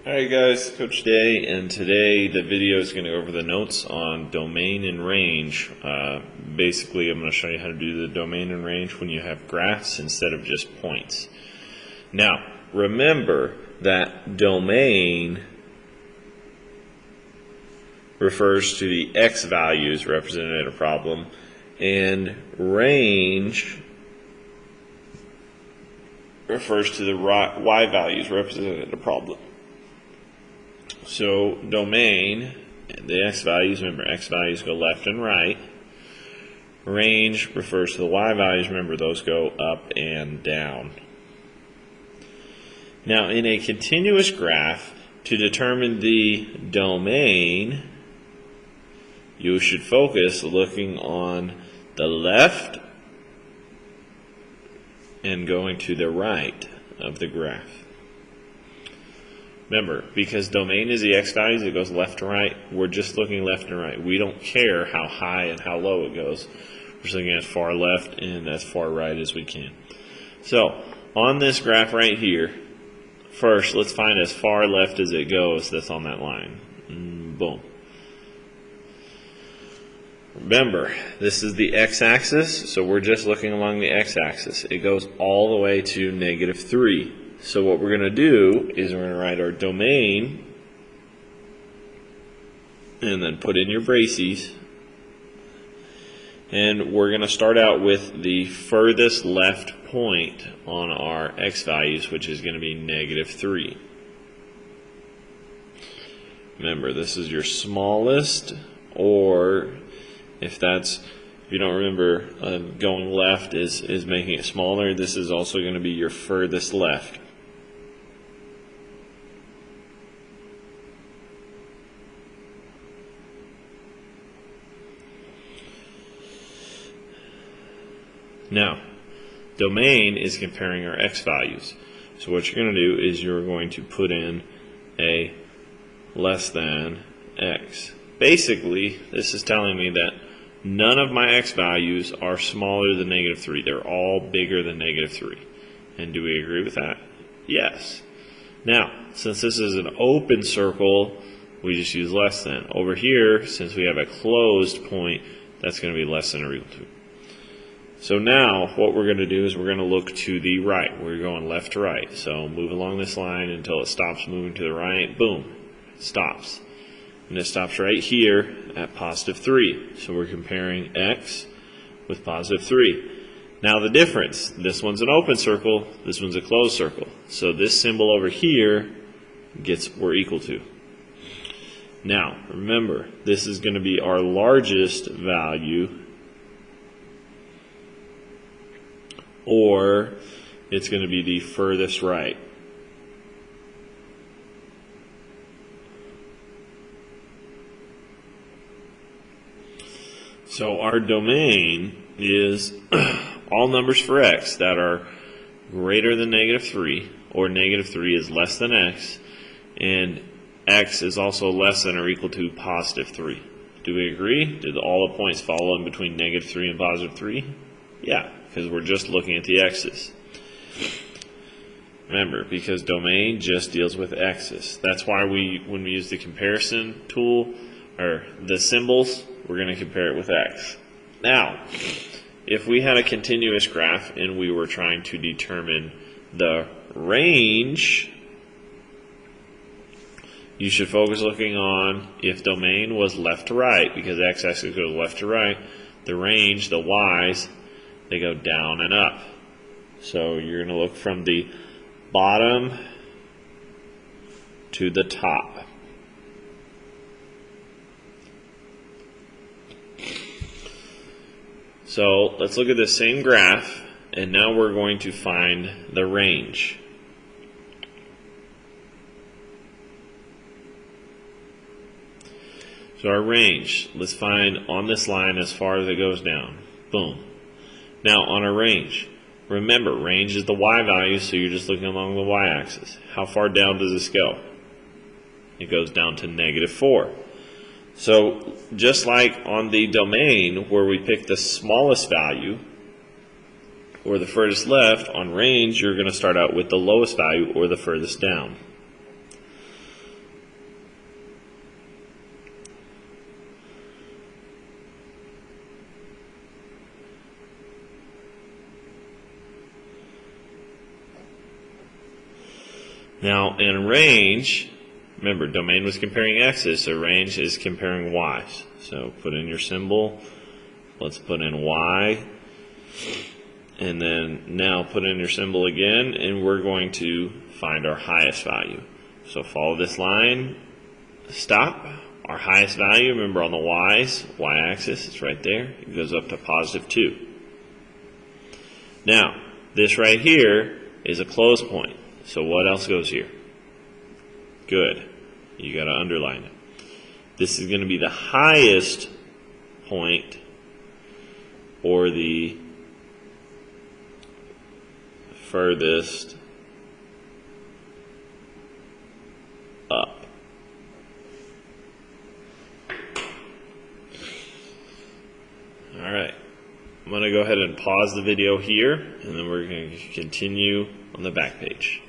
Alright guys, Coach Day, and today the video is going to go over the notes on domain and range. Basically, I'm going to show you how to do the domain and range when you have graphs instead of just points. Now, remember that domain refers to the x values represented in a problem, and range refers to the y values represented in a problem. So domain, the x values, remember x values go left and right. Range refers to the y values, remember those go up and down. Now in a continuous graph, to determine the domain, you should focus looking on the left and going to the right of the graph. Remember, because domain is the x values, it goes left to right. We're just looking left and right. We don't care how high and how low it goes. We're just looking as far left and as far right as we can. So, on this graph right here, first, let's find as far left as it goes that's on that line. Boom. Remember, this is the x-axis, so we're just looking along the x-axis. It goes all the way to -3. So what we're going to do is we're going to write our domain and then put in your braces. And we're going to start out with the furthest left point on our x values, which is going to be -3. Remember, this is your smallest, or if you don't remember, going left is making it smaller, this is also going to be your furthest left. Now, domain is comparing our x values. So what you're going to do is you're going to put in a less than x. Basically, this is telling me that none of my x values are smaller than -3. They're all bigger than -3. And do we agree with that? Yes. Now, since this is an open circle, we just use less than. Over here, since we have a closed point, that's going to be less than or equal to. So now, what we're going to do is we're going to look to the right. We're going left to right. So move along this line until it stops moving to the right. Boom. It stops. And it stops right here at +3. So we're comparing x with +3. Now the difference, this one's an open circle, this one's a closed circle. So this symbol over here we're equal to. Now, remember, this is going to be our largest value, or it's going to be the furthest right. So our domain is all numbers for x that are greater than -3, or -3 is less than x, and x is also less than or equal to +3. Do we agree? Did all the points fall in between -3 and +3? Yeah, because we're just looking at the x's. Remember, because domain just deals with x's. That's why when we use the comparison tool, or the symbols, we're going to compare it with x. Now, if we had a continuous graph and we were trying to determine the range, you should focus looking on if domain was left to right, because x-axis goes left to right, the range, the y's, they go down and up. So you're going to look from the bottom to the top. So let's look at the same graph, and now we're going to find the range. So our range, let's find on this line as far as it goes down. Boom. Now on our range, remember, range is the y value, so you're just looking along the y-axis. How far down does this go? It goes down to -4. So just like on the domain where we pick the smallest value, or the furthest left, on range you're going to start out with the lowest value or the furthest down. Now in range, remember domain was comparing x's, so range is comparing y's. So put in your symbol, let's put in y, and then now put in your symbol again, and we're going to find our highest value. So follow this line, stop. Our highest value, remember on the y-axis, it's right there. It goes up to +2. Now, this right here is a close point. So what else goes here? Good. You got to underline it. This is going to be the highest point or the furthest up. All right, I'm going to go ahead and pause the video here, and then we're going to continue on the back page.